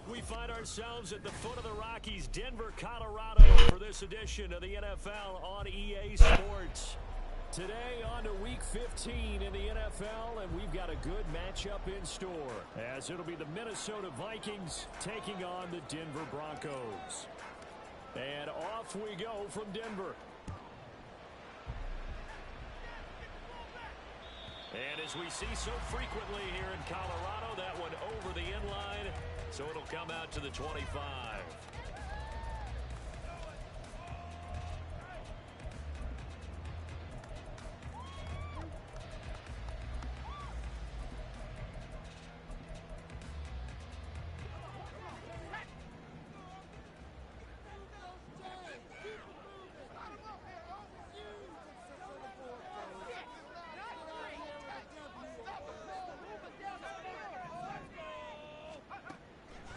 We find ourselves at the foot of the Rockies, Denver, Colorado, for this edition of the NFL on EA Sports. Today on to Week 15 in the NFL, and we've got a good matchup in store, as it'll be the Minnesota Vikings taking on the Denver Broncos. And off we go from Denver. And as we see so frequently here in Colorado, that one over the end line, so it'll come out to the 25.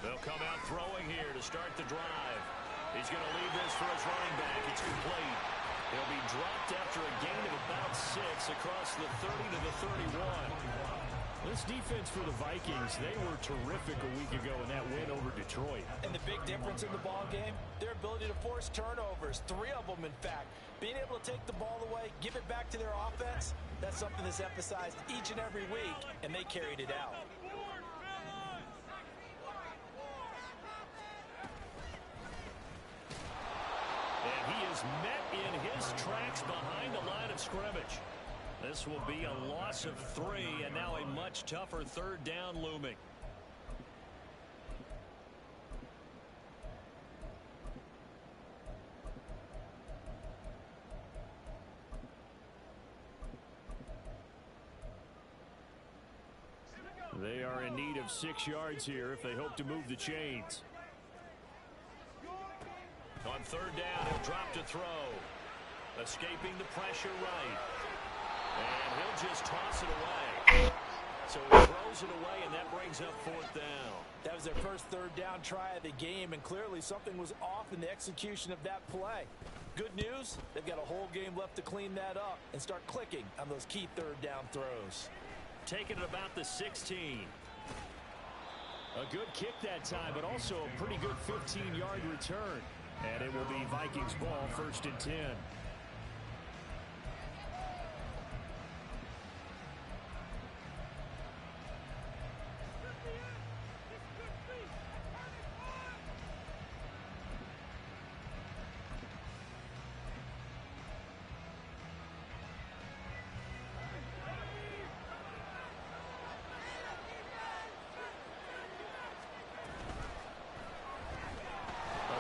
They'll come out throwing here to start the drive. He's going to leave this for his running back. It's complete. He'll be dropped after a gain of about 6 across the 30 to the 31. This defense for the Vikings, they were terrific a week ago in that win over Detroit. And the big difference in the ball game, their ability to force turnovers, 3 of them in fact. Being able to take the ball away, give it back to their offense, that's something that's emphasized each and every week, and they carried it out. And he is met in his tracks behind the line of scrimmage. This will be a loss of 3, and now a much tougher third down looming. They are in need of 6 yards here if they hope to move the chains. On third down, he'll drop to throw. Escaping the pressure right. And he'll just toss it away. So he throws it away, and that brings up 4th down. That was their first third down try of the game, and clearly something was off in the execution of that play. Good news, they've got a whole game left to clean that up and start clicking on those key third down throws. Taking it about the 16. A good kick that time, but also a pretty good 15-yard return. And it will be Vikings ball, 1st and 10.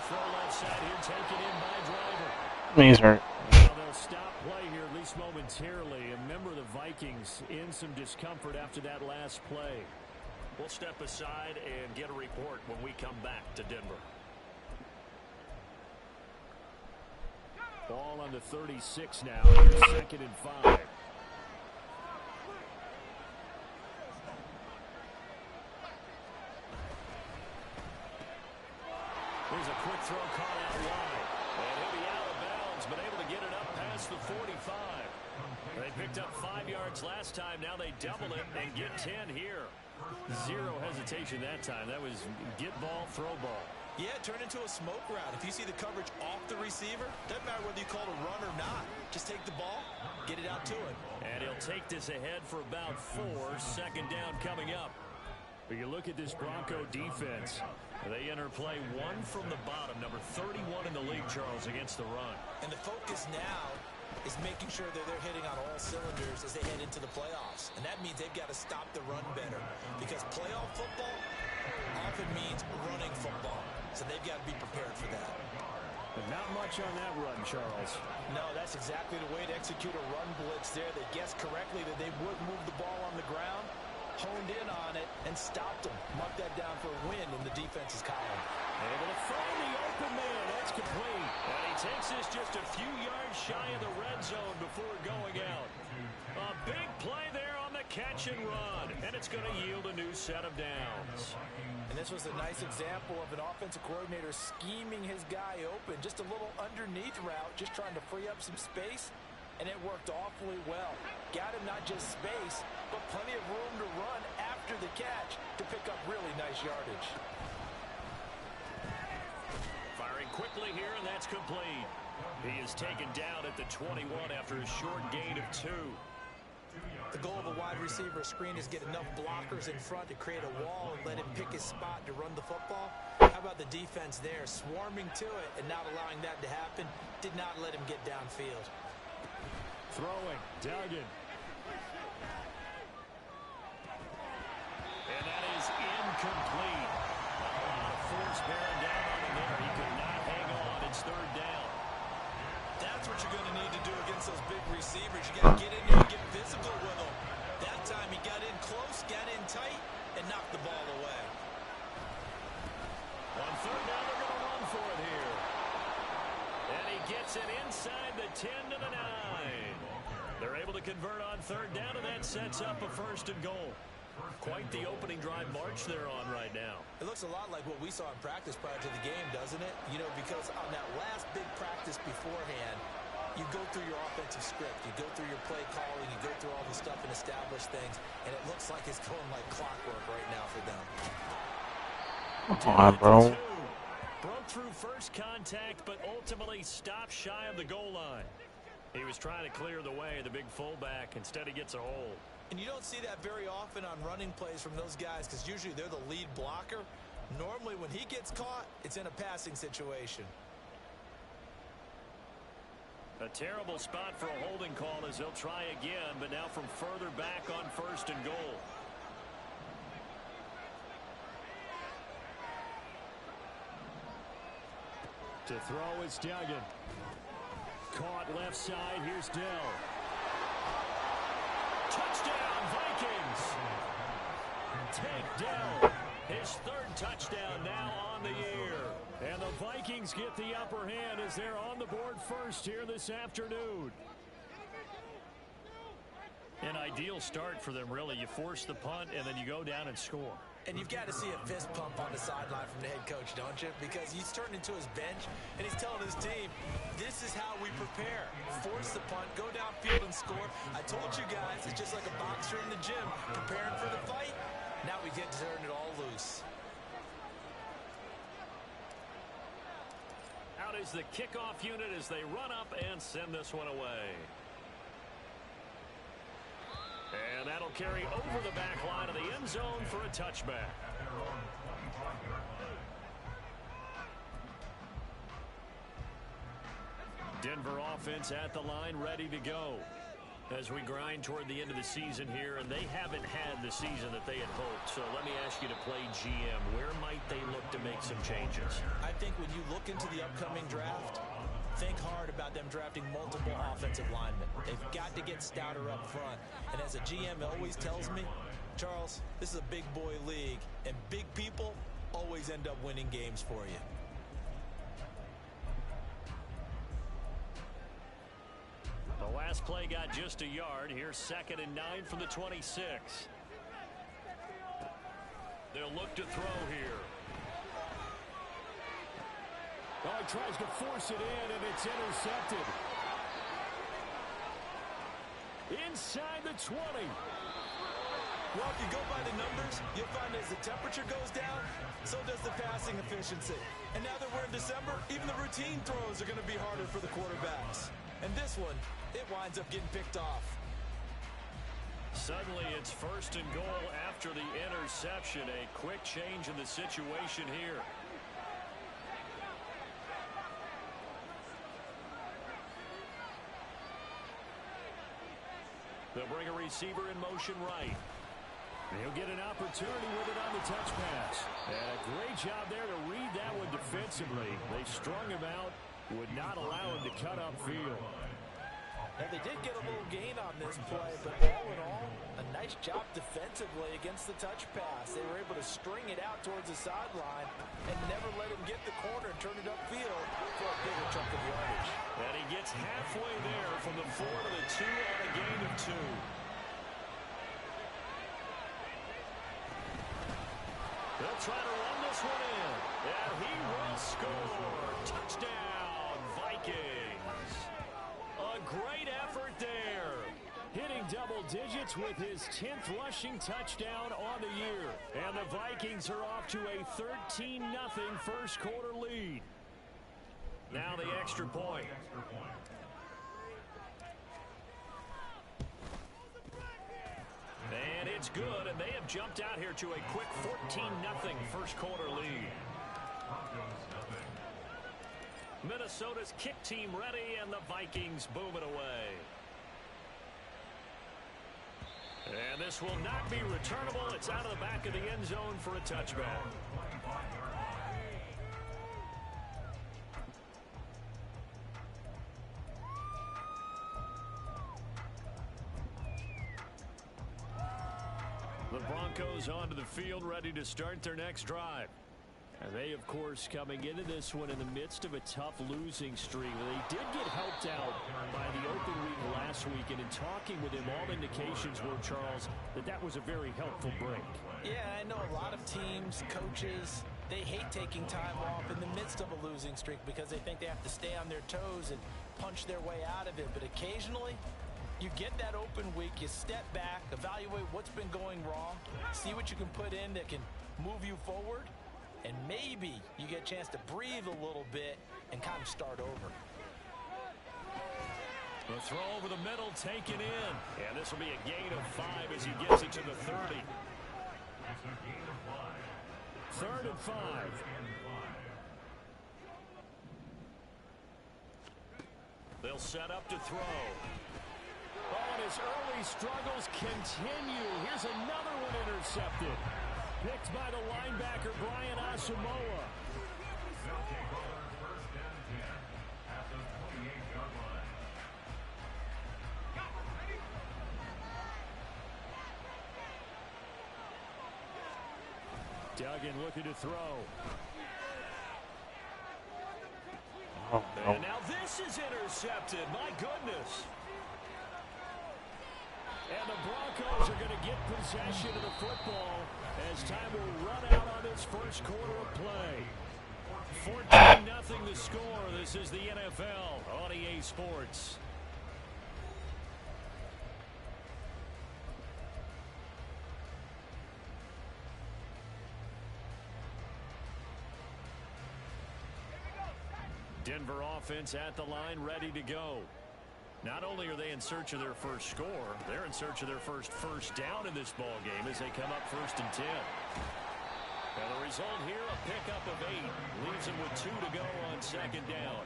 Throw left side here, taken in by Driver. He's hurt. Well, they'll stop play here, at least momentarily. A member of the Vikings in some discomfort after that last play. We'll step aside and get a report when we come back to Denver. Ball on the 36 now. Here's 2nd and 5. Here's a quick throw caught out wide. And he'll be out of bounds, but able to get it up past the 45. They picked up 5 yards last time. Now they double it and get 10 here. 0 hesitation that time. That was get ball, throw ball. Yeah, it turned into a smoke route. If you see the coverage off the receiver, doesn't matter whether you call it a run or not. Just take the ball, get it out to him. And he'll take this ahead for about 4. 2nd down coming up. But you look at this Bronco defense. They enter play 1 from the bottom, number 31 in the league, Charles, against the run. And the focus now is making sure that they're hitting on all cylinders as they head into the playoffs. And that means they've got to stop the run better. Because playoff football often means running football. So they've got to be prepared for that. But not much on that run, Charles. No, that's exactly the way to execute a run blitz there. They guessed correctly that they would move the ball on the ground, honed in on it, and stopped them. Mark that down for a win in the defense's column. Able to find the open man. That's complete. And he takes this just a few yards shy of the red zone before going out. A big play there on the catch and run. And it's going to yield a new set of downs. And this was a nice example of an offensive coordinator scheming his guy open. Just a little underneath route, just trying to free up some space. And it worked awfully well. Got him not just space, but plenty of room to run after after the catch to pick up really nice yardage. Firing quickly here, and that's complete. He is taken down at the 21 after a short gain of 2. The goal of a wide receiver screen is get enough blockers in front to create a wall and let him pick his spot to run the football. How about the defense there, swarming to it and not allowing that to happen? Did not let him get downfield. Throwing, Duggan. And that is incomplete. Force bearing down on him there. He could not hang on. It's 3rd down. That's what you're going to need to do against those big receivers. You got to get in there and get physical with them. That time he got in close, got in tight, and knocked the ball away. On 3rd down, they're going to run for it here. And he gets it inside the 10 to the 9. They're able to convert on 3rd down, and that sets up a 1st and goal. Quite the opening drive march they're on right now. It looks a lot like what we saw in practice prior to the game, doesn't it? You know, because on that last big practice beforehand, you go through your offensive script, you go through your play calling, you go through all the stuff and establish things, and it looks like it's going like clockwork right now for them. Come on, bro. Broke through first contact, but ultimately stopped shy of the goal line. He was trying to clear the way, the big fullback. Instead, he gets a hold. And you don't see that very often on running plays from those guys because usually they're the lead blocker. Normally, when he gets caught, it's in a passing situation. A terrible spot for a holding call as they'll try again, but now from further back on 1st and goal. To throw is Duggan. Caught left side. Here's Dell. Touchdown, Vikings. Take Dell. His 3rd touchdown now on the year. And the Vikings get the upper hand as they're on the board first here this afternoon. An ideal start for them, really. You force the punt, and then you go down and score. And you've got to see a fist pump on the sideline from the head coach, don't you? Because he's turned into his bench, and he's telling his team, this is how we prepare. Force the punt, go downfield and score. I told you guys, it's just like a boxer in the gym, preparing for the fight. Now we get to turn it all loose. Out is the kickoff unit as they run up and send this one away. And that'll carry over the back line of the end zone for a touchback. Denver offense at the line, ready to go. As we grind toward the end of the season here, and they haven't had the season that they had hoped. So let me ask you to play GM. Where might they look to make some changes? I think when you look into the upcoming draft, think hard about them drafting multiple offensive linemen. They've got to get stouter up front. And as a GM always tells me, Charles, this is a big boy league, and big people always end up winning games for you. The last play got just a yard. Here's 2nd and 9 from the 26. They'll look to throw here. Oh, he tries to force it in, and it's intercepted. Inside the 20. Well, if you go by the numbers, you'll find as the temperature goes down, so does the passing efficiency. And now that we're in December, even the routine throws are going to be harder for the quarterbacks. And this one, it winds up getting picked off. Suddenly, it's 1st and goal after the interception. A quick change in the situation here. They'll bring a receiver in motion right. He'll get an opportunity with it on the touch pass. And a great job there to read that one defensively. They strung him out, would not allow him to cut upfield. Now, they did get a little gain on this play, but all in all, a nice job defensively against the touch pass. They were able to string it out towards the sideline and never let him get the corner and turn it upfield for a bigger chunk of yardage. And he gets halfway there from the 4 to the 2 on a gain of 2. They'll try to run this one in, and he will score. Touchdown, Vikings. A great effort there. Hitting double digits with his 10th rushing touchdown on the year. And the Vikings are off to a 13-0 first quarter lead. Now the extra point. And it's good, and they have jumped out here to a quick 14-0 first quarter lead. Minnesota's kick team ready, and the Vikings boom it away. And this will not be returnable. It's out of the back of the end zone for a touchback. The Broncos onto the field, ready to start their next drive. And they, of course, coming into this one in the midst of a tough losing streak. They did get helped out by the open week last week, and in talking with him, all indications were, Charles, that was a very helpful break. Yeah, I know a lot of teams, coaches, they hate taking time off in the midst of a losing streak because they think they have to stay on their toes and punch their way out of it. But occasionally, you get that open week, you step back, evaluate what's been going wrong, see what you can put in that can move you forward, and maybe you get a chance to breathe a little bit and kind of start over. The throw over the middle taken in. And this will be a gain of 5 as he gets it to the 30. 3rd and 5. They'll set up to throw. Oh, and his early struggles continue. Here's another one intercepted. Picked by the linebacker, Brian Asamoah. Duggan looking to throw. Oh, no. And now this is intercepted. My goodness. And the Broncos are going to get possession of the football as time will run out on this first quarter of play. 14-0 the score. This is the NFL on EA Sports. Denver offense at the line, ready to go. Not only are they in search of their first score, they're in search of their first down in this ball game as they come up 1st and 10. And the result here, a pickup of 8. Leaves them with 2 to go on 2nd down.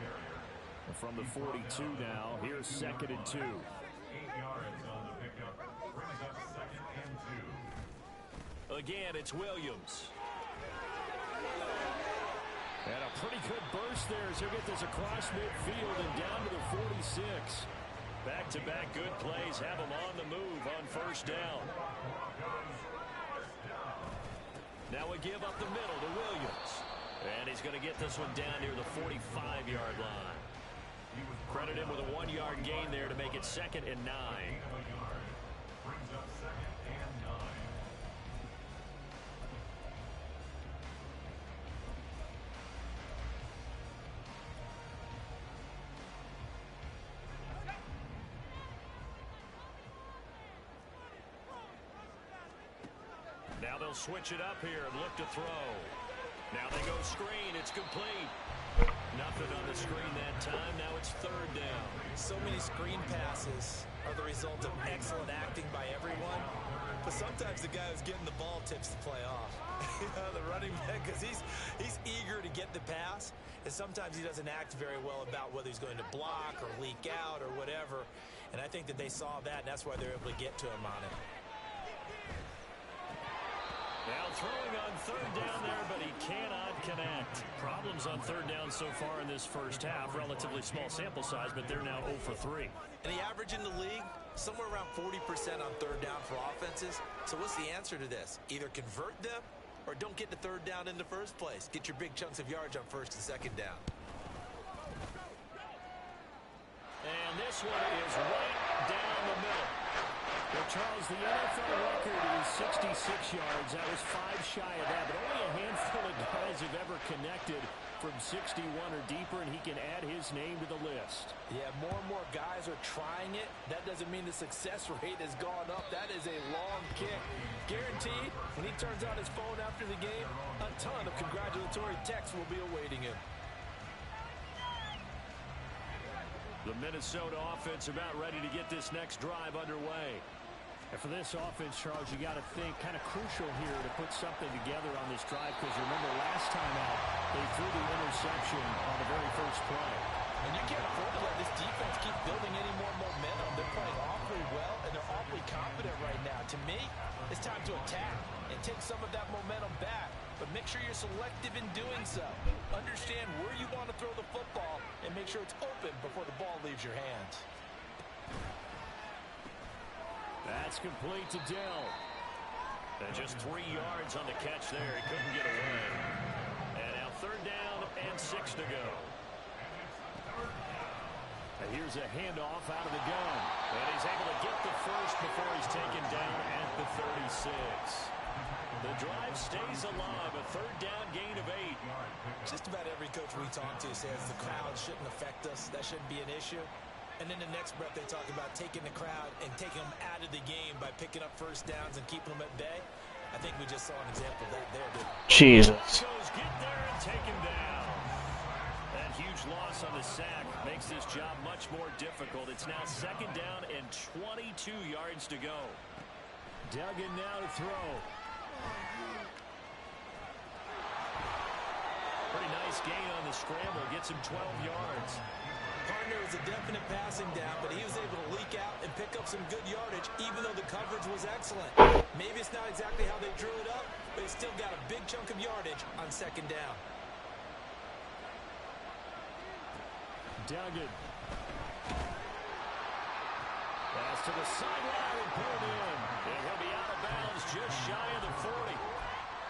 And from the 42 now, here's 2nd and 2. 8 yards on the pickup. Brings up 2nd and 2. Again, it's Williams. And a pretty good burst there as he'll get this across midfield and down to the 46. Back-to-back good plays have him on the move on 1st down. Now a give up the middle to Williams. And he's going to get this one down near the 45-yard line. Credit him with a 1-yard gain there to make it 2nd and 9. Brings up 2nd and 9. Now they'll switch it up here and look to throw. Now they go screen. It's complete. Nothing on the screen that time. Now it's 3rd down. So many screen passes are the result of excellent acting by everyone. But sometimes the guy who's getting the ball tips the play off. The running back, because he's eager to get the pass. And sometimes he doesn't act very well about whether he's going to block or leak out or whatever. And I think that they saw that, and that's why they're able to get to him on it. Now throwing on 3rd down there, but he cannot connect. Problems on 3rd down so far in this first half. Relatively small sample size, but they're now 0 for 3. And the average in the league, somewhere around 40% on 3rd down for offenses. So what's the answer to this? Either convert them or don't get the 3rd down in the first place. Get your big chunks of yards on 1st and 2nd down. And this one is right down the middle. Well, Charles, the NFL record is 66 yards. That was 5 shy of that, but only a handful of guys have ever connected from 61 or deeper, and he can add his name to the list. Yeah, more and more guys are trying it. That doesn't mean the success rate has gone up. That is a long kick. Guaranteed, when he turns on his phone after the game, a ton of congratulatory texts will be awaiting him. The Minnesota offense about ready to get this next drive underway. And for this offense, Charles, you got to think kind of crucial here to put something together on this drive, because remember last time out, they threw the interception on the very first play. And you can't afford to let this defense keep building any more momentum. They're playing awfully well, and they're awfully confident right now. To me, it's time to attack and take some of that momentum back. But make sure you're selective in doing so. Understand where you want to throw the football and make sure it's open before the ball leaves your hands. That's complete to Dell. And just 3 yards on the catch there. He couldn't get away. And now 3rd down and 6 to go. And here's a handoff out of the gun. And he's able to get the first before he's taken down at the 36. The drive stays alive. A 3rd down gain of 8. Just about every coach we talk to says the crowd shouldn't affect us. That shouldn't be an issue. And then the next breath they talk about taking the crowd and taking them out of the game by picking up first downs and keeping them at bay. I think we just saw an example of that there. Jesus. Get there and take him down. That huge loss on the sack makes this job much more difficult. It's now 2nd down and 22 yards to go. Duggan now to throw. Pretty nice gain on the scramble. Gets him 12 yards. Partner was a definite passing down, but he was able to leak out and pick up some good yardage, even though the coverage was excellent. Maybe it's not exactly how they drew it up, but he still got a big chunk of yardage on 2nd down. Duggan. Pass to the sideline and pulled in. And he'll be out of bounds just shy of the 40.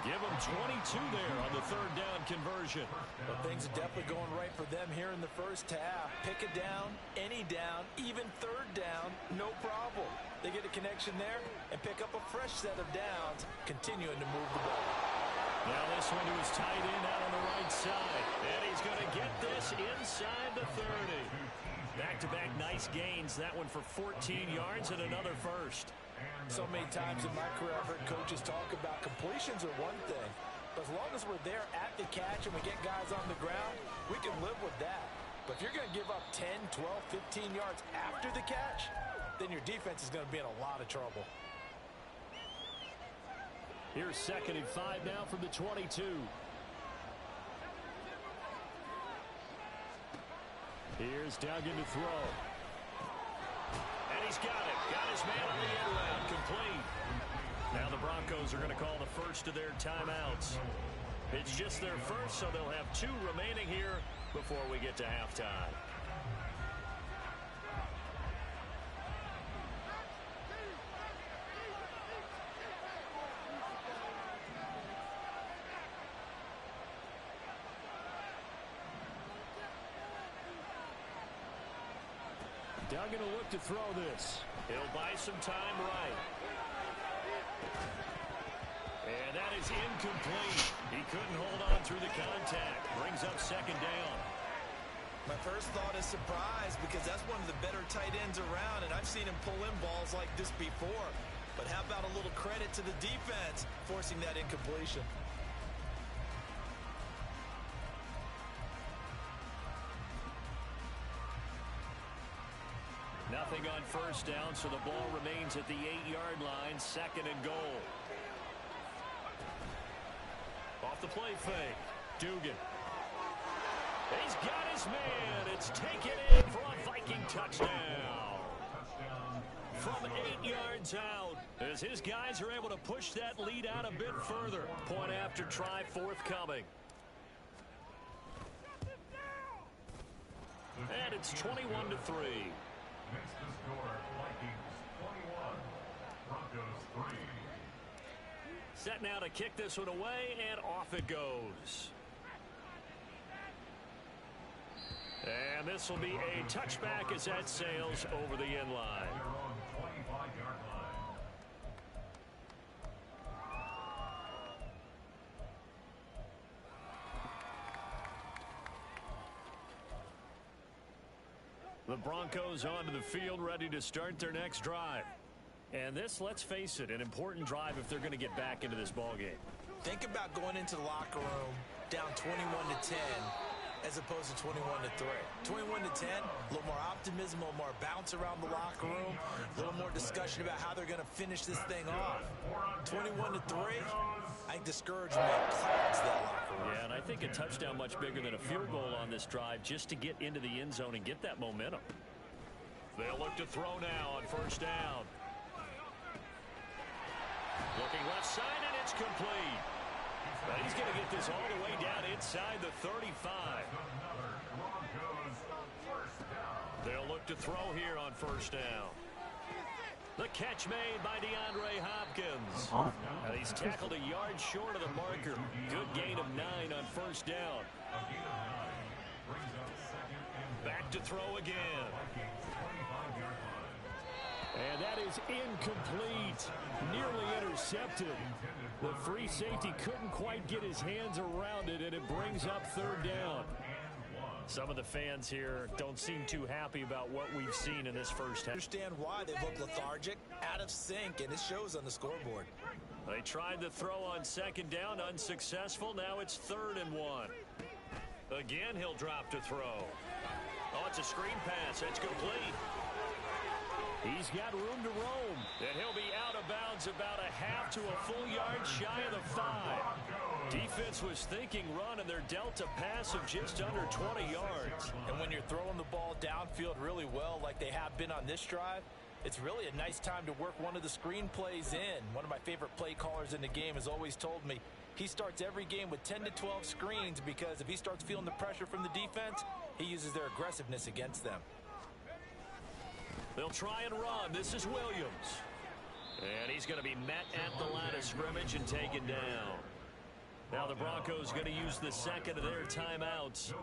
Give him 22 there on the 3rd down conversion. Well, things are definitely going right for them here in the first half. Pick a down, any down, even 3rd down, no problem. They get a connection there and pick up a fresh set of downs, continuing to move the ball. Now this one to his tight end out on the right side. And he's going to get this inside the 30. Back-to-back nice gains. That one for 14 yards and another first. So many times in my career, I've heard coaches talk about completions are one thing. But as long as we're there at the catch and we get guys on the ground, we can live with that. But if you're going to give up 10, 12, 15 yards after the catch, then your defense is going to be in a lot of trouble. Here's 2nd and 5 now from the 22. Here's Duggan to throw. And he's got it. Got his man on the end round. Complete. Now the Broncos are going to call the first of their timeouts. It's just their first, so they'll have 2 remaining here before we get to halftime. Duggan will look to throw this. He'll buy some time right. And that is incomplete. He couldn't hold on through the contact. Brings up 2nd down. My first thought is surprise, because that's one of the better tight ends around, and I've seen him pull in balls like this before. But how about a little credit to the defense forcing that incompletion? Nothing on first down, so the ball remains at the 8-yard line. 2nd and goal. Off the play fake. Dugan. He's got his man. It's taken in for a Viking touchdown. From 8 yards out, as his guys are able to push that lead out a bit further. Point after try forthcoming. And it's 21-3. Next to score, Vikings 21, Broncos 3. Set now to kick this one away, and off it goes. And this will be a touchback as that sails over the end line. They're on 25-yard line. The Broncos onto the field, ready to start their next drive. And this, let's face it, an important drive if they're going to get back into this ballgame. Think about going into the locker room down 21-10 as opposed to 21-3. 21-10, a little more optimism, a little more bounce around the locker room, a little more discussion about how they're going to finish this thing off. 21-3, I think discouragement clouds that locker room. Yeah, and I think a touchdown much bigger than a field goal on this drive just to get into the end zone and get that momentum. They'll look to throw now on first down. Looking left side, and it's complete. But he's going to get this all the way down inside the 35. They'll look to throw here on first down. The catch made by DeAndre Hopkins. And he's tackled a yard short of the marker. Good gain of 9 on first down. Back to throw again. And that is incomplete. Nearly intercepted. The free safety couldn't quite get his hands around it, and it brings up third down. Some of the fans here don't seem too happy about what we've seen in this first half. Understand why they look lethargic, out of sync, and it shows on the scoreboard. They tried the throw on second down, unsuccessful. Now it's 3rd and 1. Again, he'll drop to throw. Oh, it's a screen pass. It's complete. He's got room to roam, and he'll be out of bounds about a half to a full yard shy of the 5. Defense was thinking run, and they're dealt a pass of just under 20 yards. And when you're throwing the ball downfield really well like they have been on this drive, it's really a nice time to work one of the screen plays in. One of my favorite play callers in the game has always told me he starts every game with 10 to 12 screens because if he starts feeling the pressure from the defense, he uses their aggressiveness against them. They'll try and run. This is Williams. And he's going to be met at the line of scrimmage and taken down. Now the Broncos going to use the second of their timeouts,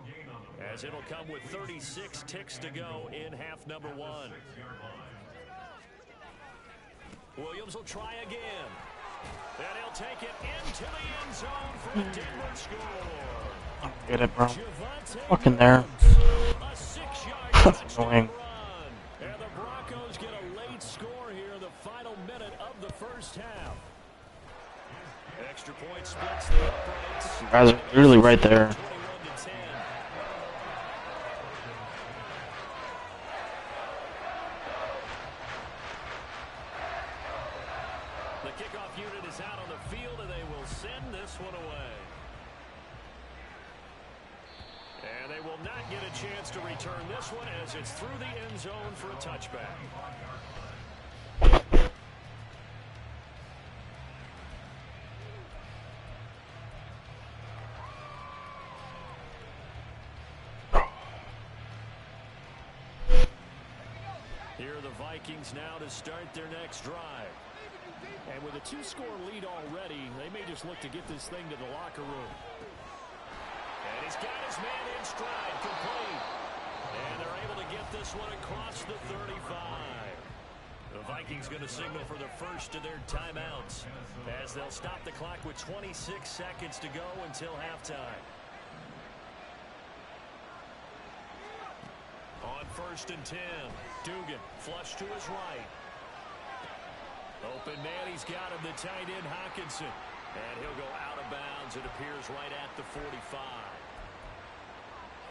as it'll come with 36 ticks to go in half number 1. Williams will try again. And he'll take it into the end zone for a Denver score. Get it, bro. Fucking there. A 6-yard That's annoying. and the Broncos get a late score here in the final minute of the first half. Extra point splits the uprights. You guys are literally right there. 21-10. The kickoff unit is out on the field, and they will send this one away. And they will not get a chance to return this one as it's through the end zone for a touchback. Here are the Vikings now to start their next drive. And with a 2-score lead already, they may just look to get this thing to the locker room. And he's got his man in stride, complete. And they're able to get this one across the 35. The Vikings going to signal for the first of their timeouts, as they'll stop the clock with 26 seconds to go until halftime. On 1st and 10, Dugan flush to his right. Open man, he's got him, the tight end Hawkinson. And he'll go out of bounds, it appears, right at the 45.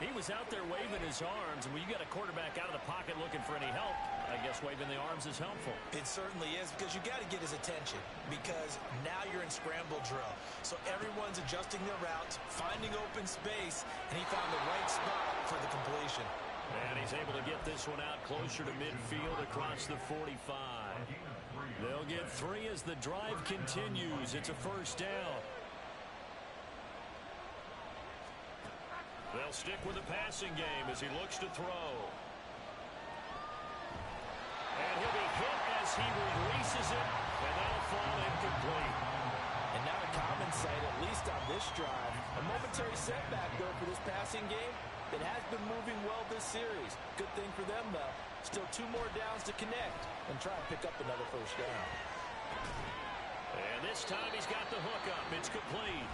He was out there waving his arms, and when you got a quarterback out of the pocket looking for any help, I guess waving the arms is helpful. It certainly is, because you got to get his attention, because now you're in scramble drill. So everyone's adjusting their routes, finding open space, and he found the right spot for the completion. And he's able to get this one out closer to midfield across the 45. They'll get 3 as the drive continues. It's a first down. They'll stick with the passing game as he looks to throw. And he'll be hit as he releases it, and that'll fall incomplete. And not a common sight, at least on this drive. A momentary setback, though, for this passing game that has been moving well this series. Good thing for them, though. Still 2 more downs to connect and try and pick up another first down. And this time he's got the hook up. It's complete.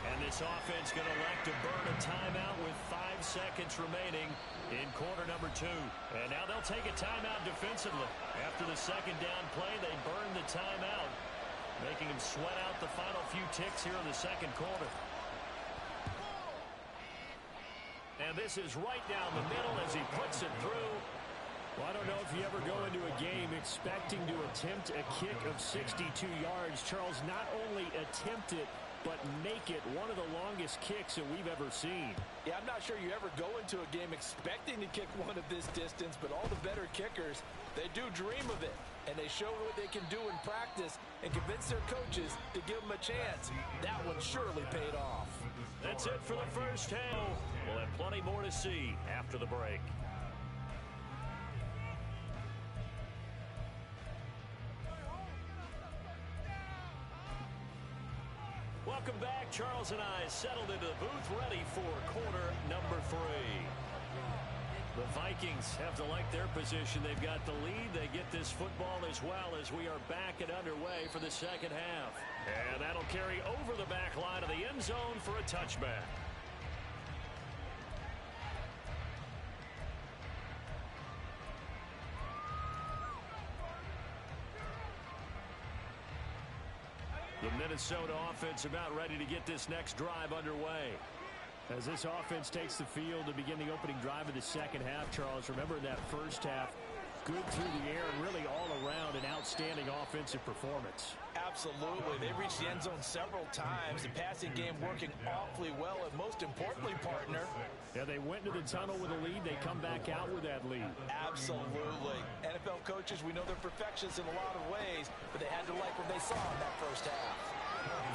And this offense going to elect to burn a timeout with 5 seconds remaining in quarter number 2. And now they'll take a timeout defensively. After the second down play, they burn the timeout, making them sweat out the final few ticks here in the second quarter. And this is right down the middle as he puts it through. Well, I don't know if you ever go into a game expecting to attempt a kick of 62 yards. Charles, not only attempt it, but make it one of the longest kicks that we've ever seen. Yeah, I'm not sure you ever go into a game expecting to kick one of this distance, but all the better kickers, they do dream of it. And they show what they can do in practice and convince their coaches to give them a chance. That one surely paid off. That's it for the first half. We'll have plenty more to see after the break. Welcome back. Charles and I settled into the booth, ready for quarter number 3. The Vikings have to like their position. They've got the lead. They get this football as well as we are back and underway for the second half. And that'll carry over the back line of the end zone for a touchback. The Minnesota offense about ready to get this next drive underway. As this offense takes the field to begin the opening drive of the second half, Charles, remember that first half, good through the air and really all around an outstanding offensive performance. Absolutely. They reached the end zone several times. The passing game working awfully well, and most importantly, partner. Yeah, they went into the tunnel with a lead. They come back out with that lead. Absolutely. NFL coaches, we know they're perfectionists in a lot of ways, but they had to like what they saw in that first half.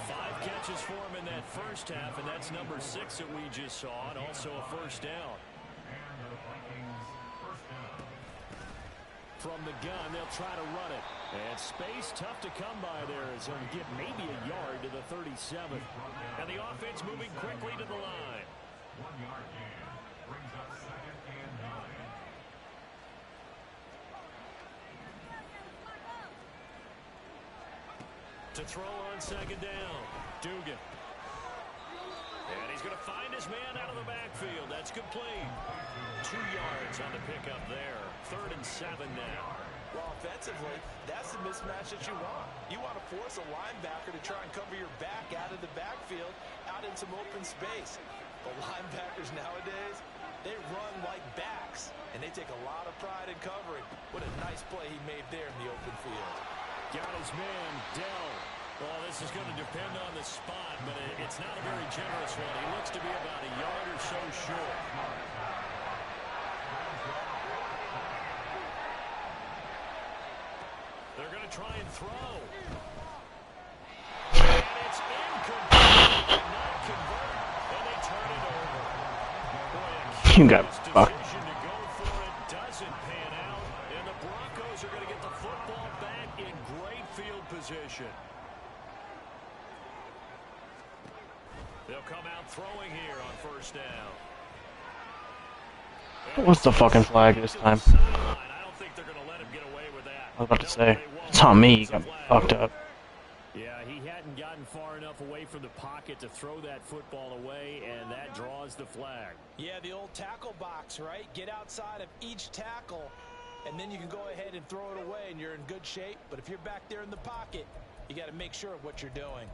5 catches for him in that first half, and that's number 6 that we just saw, and also a first down. From the gun, they'll try to run it. And space tough to come by there as he'll get maybe a yard to the 37. And the offense moving quickly to the line. 1-yard gain brings up 2nd and 9. To throw on second down, Dugan. And he's going to find his man out of the backfield. That's complete. 2 yards on the pickup there. 3rd and 7 now. Well, offensively, that's the mismatch that you want. You want to force a linebacker to try and cover your back out of the backfield, out in some open space. The linebackers nowadays, they run like backs, and they take a lot of pride in covering. What a nice play he made there in the open field. Got his man, Dell. Well, this is going to depend on the spot, but it's not a very generous one. He looks to be about a yard or so short. They're going to try and throw. And it's incomplete. Not convert. And they turn it over. Boy, You got fucked. decision to go for it doesn't pan out. And the Broncos are going to get the football back in great field position. They'll come out throwing here on first down. What's the fucking flag this time? I don't think they're going to let him get away with that. I was about to say, it's on me, you got fucked up. Yeah, he hadn't gotten far enough away from the pocket to throw that football away, and that draws the flag. Yeah, the old tackle box, right? Get outside of each tackle, and then you can go ahead and throw it away, and you're in good shape. But if you're back there in the pocket, you got to make sure of what you're doing.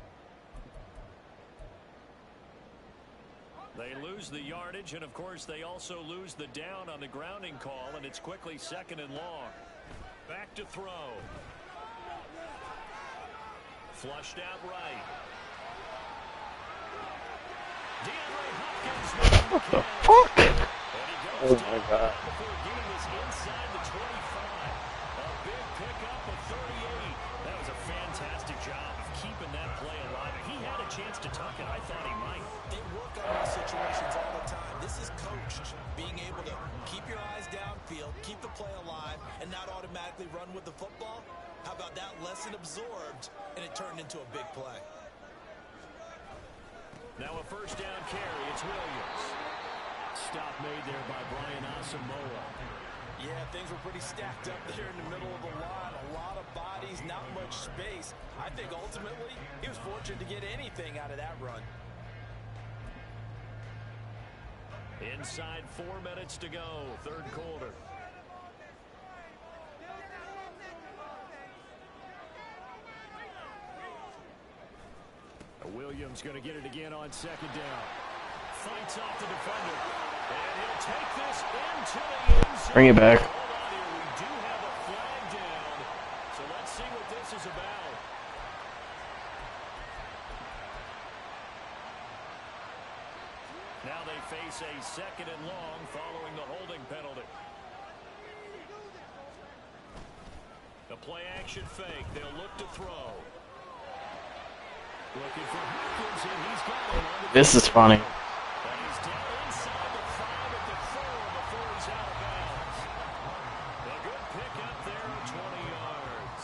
They lose the yardage, and of course they also lose the down on the grounding call, and it's quickly 2nd and long. Back to throw. Flushed out right. DeAndre Hopkins. What the fuck? Oh my god. Before getting this inside the 25. A big pickup of 38. That was a fantastic job of keeping that play alive. If he had a chance to tuck it, I thought he might. They work on these situations all the time. This is coached. Being able to keep your eyes downfield, keep the play alive, and not automatically run with the football. How about that lesson absorbed, and it turned into a big play. Now a first down carry. It's Williams. Stop made there by Brian Asamoah. Yeah, things were pretty stacked up there in the middle of the line. A lot of bodies, not much space. I think ultimately he was fortunate to get anything out of that run. Inside 4 minutes to go, third quarter. Williams going to get it again on second down. Fights off the defender. And he'll take this into the end zone. Bring it back. Hold on here. We do have a flag down. So let's see what this is about. Now they face a second and long following the holding penalty. The play action fake. They'll look to throw. Looking for Hopkins, and he's got him. This is funny. And he's down inside the 5 at the 4 before he's out of bounds. A good pick up there at 20 yards.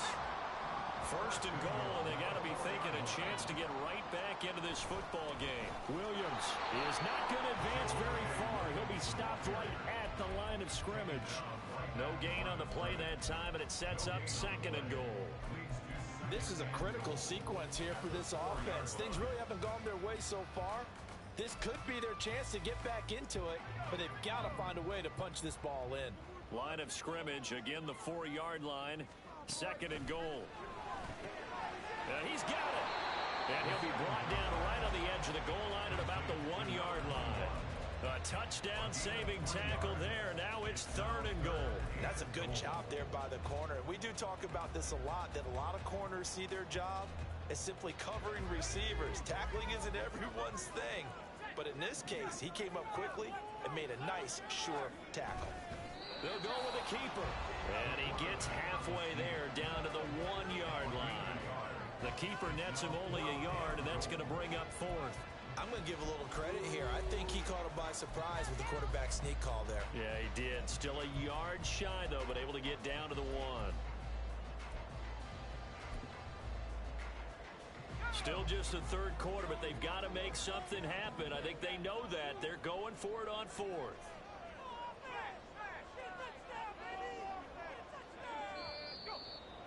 First and goal, and they got to be thinking a chance to get right back into this football game. Williams is not going to advance very far. He'll be stopped right at the line of scrimmage. No gain on the play that time, and it sets up second and goal. This is a critical sequence here for this offense. Things really haven't gone their way so far. This could be their chance to get back into it, but they've got to find a way to punch this ball in. Line of scrimmage, again the 4-yard line. Second and goal. And he's got it. And he'll be brought down right on the edge of the goal line at about the 1-yard line. A touchdown-saving tackle there. Now it's third and goal. That's a good job there by the corner. We do talk about this a lot, that a lot of corners see their job as simply covering receivers. Tackling isn't everyone's thing. But in this case, he came up quickly and made a nice, sure tackle. They'll go with the keeper. And he gets halfway there down to the 1-yard line. The keeper nets him only a yard, and that's going to bring up fourth. I'm going to give a little credit here. I think he caught him by surprise with the quarterback sneak call there. Yeah, he did. Still a yard shy, though, but able to get down to the 1. Still just the third quarter, but they've got to make something happen. I think they know that. They're going for it on fourth.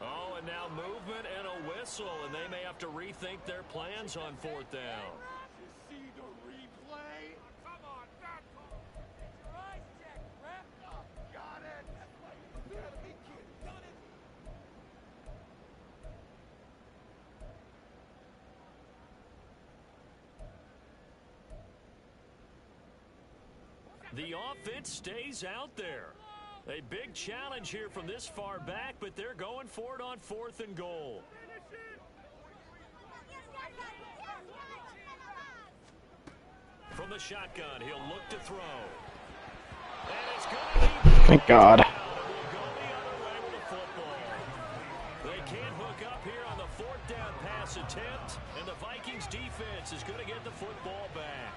Oh, and now movement and a whistle, and they may have to rethink their plans on fourth down. The offense stays out there. A big challenge here from this far back, but they're going for it on fourth and goal. From the shotgun, he'll look to throw. And it's going to be... Thank God. We'll go the other way with the football. They can't hook up here on the fourth down pass attempt, and the Vikings defense is going to get the football back.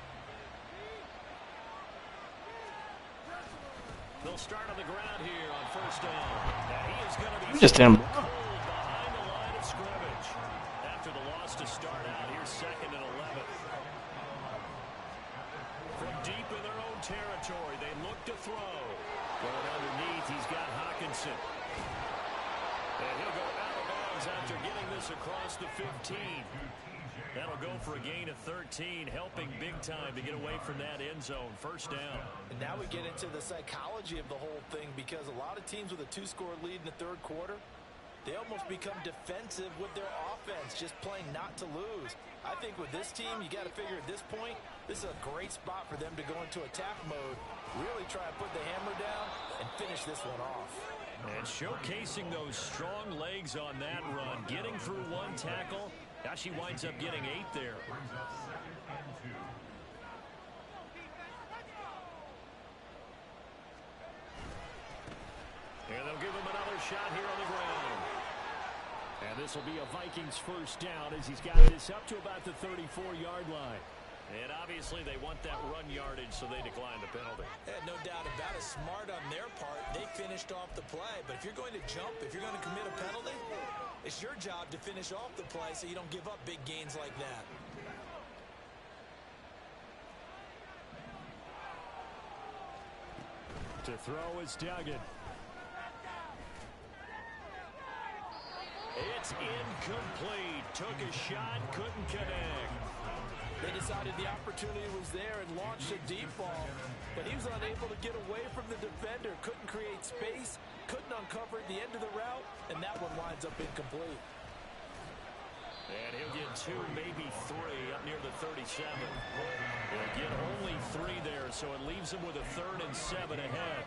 They'll start on the ground here on first down. Now he is going to be Just him. behind the line of scrimmage. After the loss to start out, here's second and 11. From deep in their own territory, they look to throw. Going underneath, he's got Hawkinson. And he'll go out of bounds after getting this across the 15. That'll go for a gain of 13, helping big time to get away from that end zone. First down. And now we get into the psychology of the whole thing, because a lot of teams with a 2-score lead in the third quarter, they almost become defensive with their offense, just playing not to lose. I think with this team, you got to figure at this point, this is a great spot for them to go into attack mode, really try to put the hammer down and finish this one off. And showcasing those strong legs on that run, getting through one tackle. Now she winds up getting 8 there. And they'll give him another shot here on the ground. And this will be a Vikings first down as he's got this up to about the 34-yard line. And obviously they want that run yardage, so they decline the penalty. Yeah, no doubt about it. Smart on their part. They finished off the play. But if you're going to jump, if you're going to commit a penalty, it's your job to finish off the play so you don't give up big gains like that. To throw is Duggan. It's incomplete. Took a shot, couldn't connect. They decided the opportunity was there and launched a deep ball, but he was unable to get away from the defender, couldn't create space, couldn't uncover the end of the route, and that one winds up incomplete. And he'll get 2, maybe 3 up near the 37. He'll get only 3 there, so it leaves him with a 3rd and 7 ahead.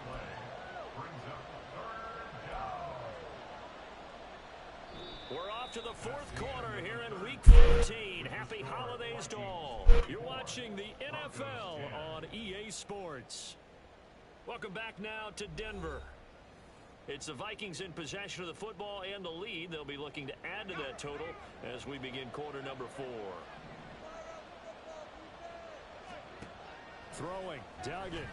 We're off to the 4th quarter here in Week 15. Happy holidays to all. You're watching the NFL on EA Sports. Welcome back now to Denver. It's the Vikings in possession of the football and the lead. They'll be looking to add to that total as we begin quarter number 4. Throwing, Duggan.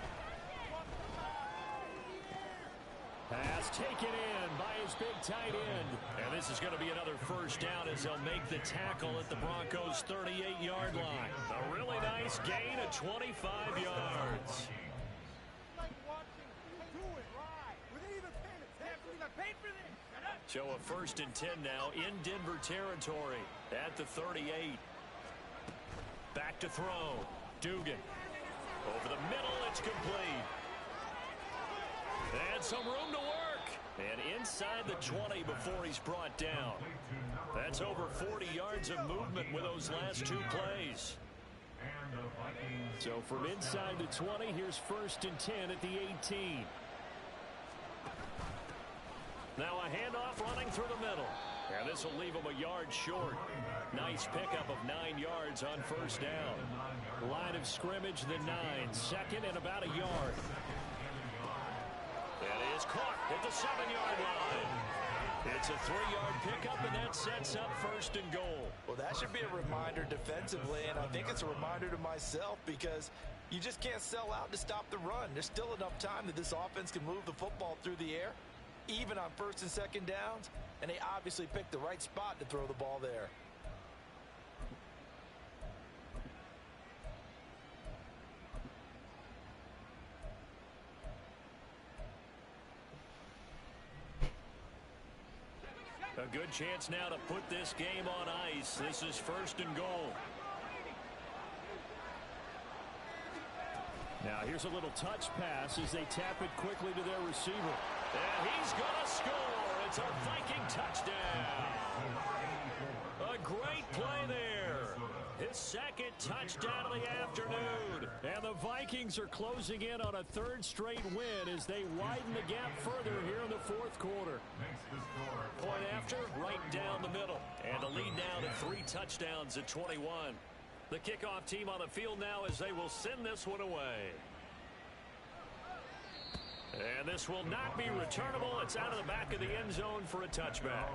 Pass taken in by his big tight end. And this is going to be another first down as they'll make the tackle at the Broncos' 38-yard line. A really nice gain of 25 yards. So a 1st and 10 now in Denver territory at the 38. Back to throw. Dugan. Over the middle, it's complete. And some room to work. And inside the 20 before he's brought down. That's over 40 yards of movement with those last 2 plays. So from inside the 20, here's 1st and 10 at the 18. Now a handoff running through the middle. And this will leave him a yard short. Nice pickup of 9 yards on 1st down. Line of scrimmage, the 9. 2nd and about a yard. That is caught at the 7-yard line. It's a 3-yard pickup, and that sets up 1st and goal. Well, that should be a reminder defensively, and I think it's a reminder to myself because you just can't sell out to stop the run. There's still enough time that this offense can move the football through the air, even on 1st and 2nd downs, and they obviously picked the right spot to throw the ball there. A good chance now to put this game on ice. This is 1st and goal. Now here's a little touch pass as they tap it quickly to their receiver. And he's going to score. It's a Viking touchdown. A great play there. His 2nd touchdown of the afternoon. And the Vikings are closing in on a 3rd straight win as they widen the gap further here in the 4th quarter. Point after, right down the middle. And the lead now to 3 touchdowns at 21. The kickoff team on the field now as they will send this one away. And this will not be returnable. It's out of the back of the end zone for a touchback.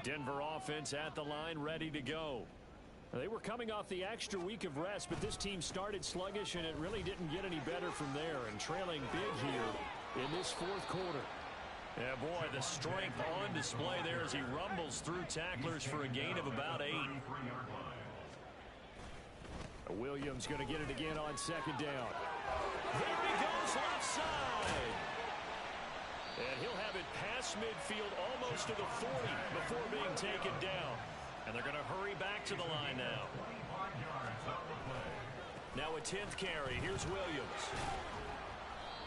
Denver offense at the line, ready to go. They were coming off the extra week of rest, but this team started sluggish, and it really didn't get any better from there, and trailing big here in this 4th quarter. Yeah, boy, the strength on display there as he rumbles through tacklers for a gain of about 8. Williams going to get it again on 2nd down. There he goes left side. And he'll have it past midfield almost to the 40 before being taken down. And they're going to hurry back to the line now. Now a 10th carry. Here's Williams.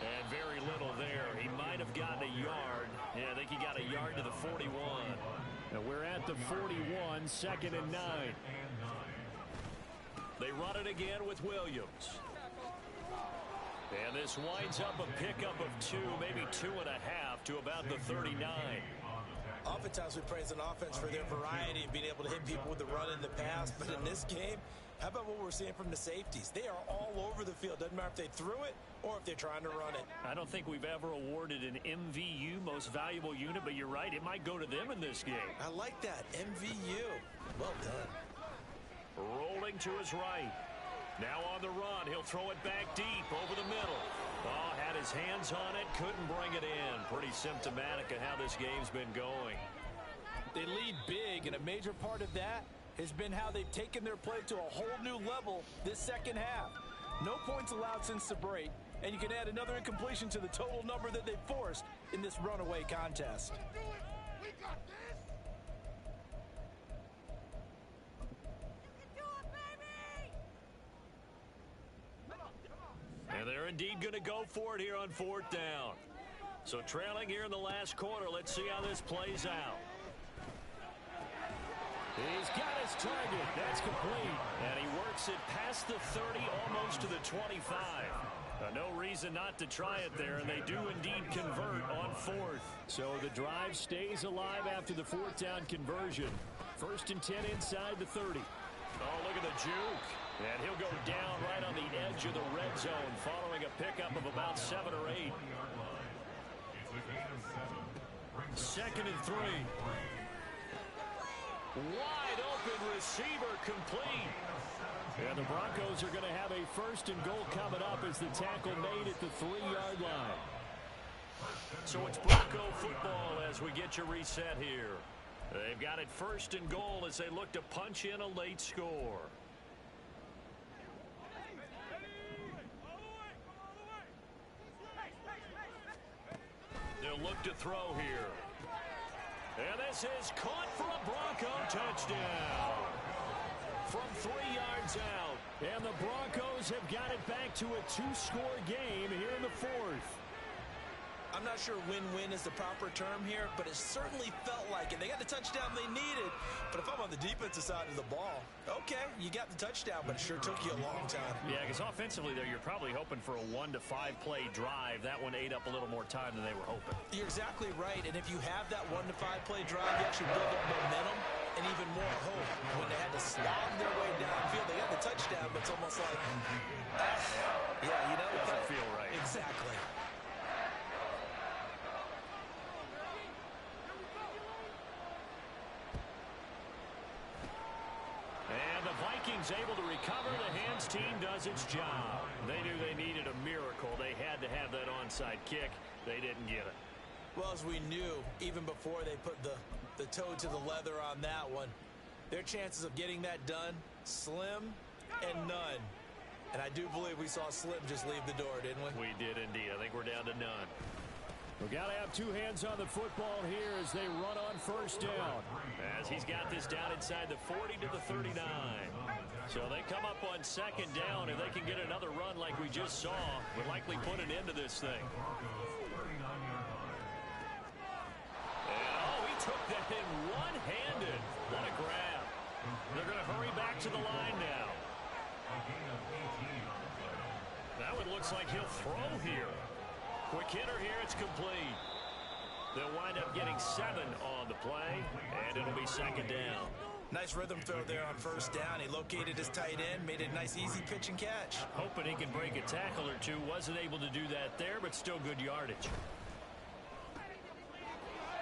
And very little there. He might have gotten a yard. Yeah, I think he got a yard to the 41. And we're at the 41, 2nd and 9. They run it again with Williams. And this winds up a pickup of 2, maybe 2.5 to about the 39. Oftentimes we praise an offense for their variety and being able to hit people with the run in the pass. But in this game, how about what we're seeing from the safeties? They are all over the field. Doesn't matter if they threw it or if they're trying to run it. I don't think we've ever awarded an MVU, most valuable unit, but you're right. It might go to them in this game. I like that. MVU. Well done. Rolling to his right. Now on the run. He'll throw it back deep over the middle. Oh, had his hands on it. Couldn't bring it in. Pretty symptomatic of how this game's been going. They lead big, and a major part of that has been how they've taken their play to a whole new level this 2nd half. No points allowed since the break, and you can add another incompletion to the total number that they forced in this runaway contest. And they're indeed going to go for it here on 4th down. So trailing here in the last quarter. Let's see how this plays out. He's got his target. That's complete. And he works it past the 30, almost to the 25. No reason not to try it there, and they do indeed convert on 4th. So the drive stays alive after the 4th down conversion. 1st and 10 inside the 30. Oh, look at the juke. And he'll go down right on the edge of the red zone following a pickup of about 7 or 8. 2nd and 3. Wide open receiver complete. And the Broncos are going to have a 1st and goal coming up as the tackle made at the 3-yard line. So it's Bronco football as we get you reset here. They've got it 1st and goal as they look to punch in a late score. They'll look to throw here. And this is caught for a Bronco touchdown. From 3 yards out. And the Broncos have got it back to a 2-score game here in the 4th. I'm not sure win-win is the proper term here, but it certainly felt like it. They got the touchdown they needed, but if I'm on the defensive side of the ball, okay, you got the touchdown, but it sure took you a long time. Yeah, because offensively, though, you're probably hoping for a 1 to 5 play drive. That one ate up a little more time than they were hoping. You're exactly right, and if you have that 1 to 5 play drive, you actually build up momentum and even more hope. When they had to slog their way downfield, they got the touchdown, but it's almost like, yeah, you know, doesn't feel right. Exactly. And the Vikings able to recover. The hands team does its job. They knew they needed a miracle. They had to have that onside kick. They didn't get it. Well, as we knew, even before they put the toe to the leather on that one, their chances of getting that done, slim and none. And I do believe we saw Slim just leave the door, didn't we? We did indeed. I think we're down to none. We've got to have 2 hands on the football here as they run on 1st down. As he's got this down inside the 40 to the 39. So they come up on 2nd down. If they can get another run like we just saw, would likely put an end to this thing. And oh, he took that in one-handed. What a grab. They're going to hurry back to the line now. That one looks like he'll throw here. Quick hitter here, it's complete. They'll wind up getting 7 on the play, and it'll be 2nd down. Nice rhythm throw there on 1st down. He located his tight end, made it a nice easy pitch and catch. Hoping he can break a tackle or two. Wasn't able to do that there, but still good yardage.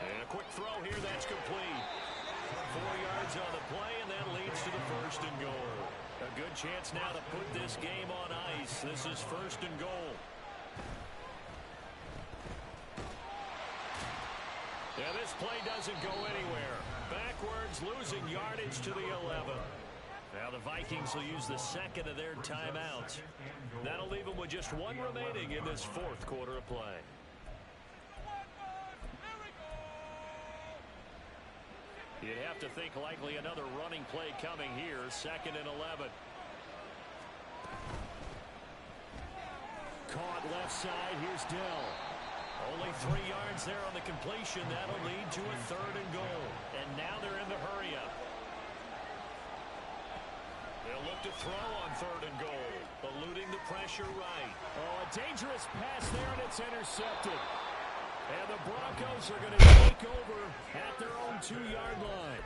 And a quick throw here, that's complete. 4 yards on the play, and that leads to the 1st and goal. A good chance now to put this game on ice. This is 1st and goal. Yeah, this play doesn't go anywhere. Backwards, losing yardage to the 11. Now the Vikings will use the 2nd of their timeouts. That'll leave them with just 1 remaining in this 4th quarter of play. You'd have to think likely another running play coming here. 2nd and 11. Caught left side. Here's Dell. Only 3 yards there on the completion. That'll lead to a 3rd and goal. And now they're in the hurry up. They'll look to throw on 3rd and goal. Eluding the pressure right. Oh, a dangerous pass there, and it's intercepted. And the Broncos are going to take over at their own 2-yard line.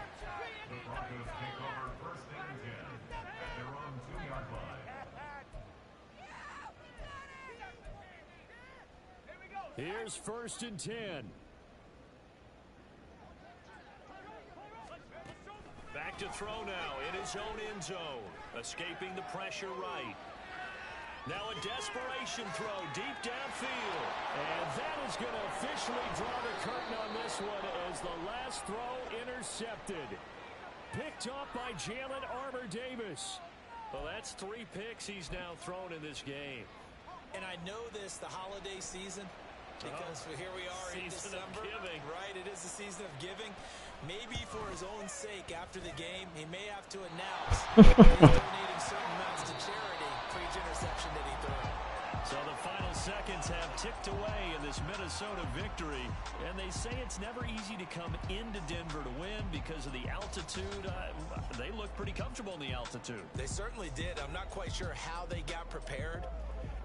The Broncos take over 1st and 10 at their own 2-yard line. Here's 1st and 10. Back to throw now in his own end zone. Escaping the pressure right. Now a desperation throw deep downfield. And that is going to officially draw the curtain on this one as the last throw intercepted. Picked off by Jalen Armour-Davis. Well, that's 3 picks he's now thrown in this game. And I know this, the holiday season, because here we are in Season of December. giving. Right, it is the season of giving. Maybe for his own sake, after the game, he may have to announce that he's donating certain amounts to charity for each interception that he threw. So the final seconds have ticked away in this Minnesota victory, and they say it's never easy to come into Denver to win because of the altitude. They look pretty comfortable in the altitude. They certainly did. I'm not quite sure how they got prepared,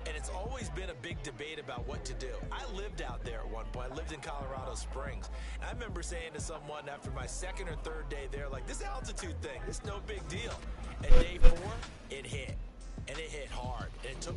and it's always been a big debate about what to do. I lived out there at one point. I lived in Colorado Springs. And I remember saying to someone after my second or third day there, like, this altitude thing, this is no big deal. And day 4, it hit. And it hit hard. And it took